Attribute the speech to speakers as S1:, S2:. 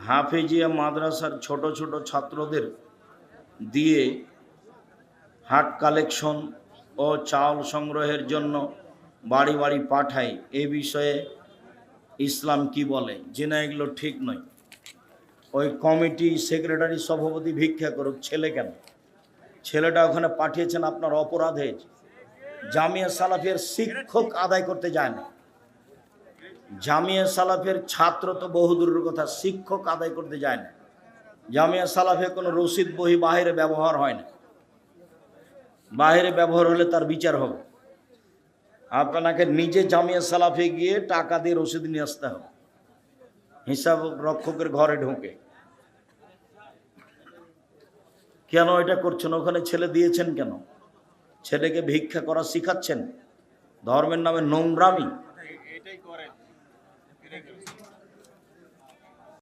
S1: হাফেজিয়া মাদ্রাসার ছোট ছোট ছাত্রদের দিয়ে হাট কালেকশন ও চাউল সংগ্রহের জন্য বাড়ি বাড়ি পাঠায়, এ বিষয়ে ইসলাম কি বলে? জেনা এগুলো ঠিক নয়। ওই কমিটি সেক্রেটারি সভাপতি ভিক্ষা করুক, ছেলে কেন? ছেলেটা ওখানে পাঠিয়েছেন আপনার অপরাধ হয়েছে। জামিয়া সালাফের শিক্ষক আদায় করতে যায় না, জামিয়া সালাফের ছাত্র তো বহুদূরের কথা, শিক্ষক আদায় করতে যায় না। জামিয়া সালাফে কোনো রসিদ বহি বাহিরে ব্যবহার হয় না, বাহিরে ব্যবহার হলে তার বিচার হবে। আপনাকে নিজে জামিয়া সালাফে গিয়ে টাকা দিয়ে রসিদ নিয়ে আসতে হবে, হিসাব রক্ষকের ঘরে ঢুকে। কেন এটা করছেন? ওখানে ছেলে দিয়েছেন কেন? ছেলেকে ভিক্ষা করা শিখাচ্ছেন? ধর্মের নামে নোংরামি।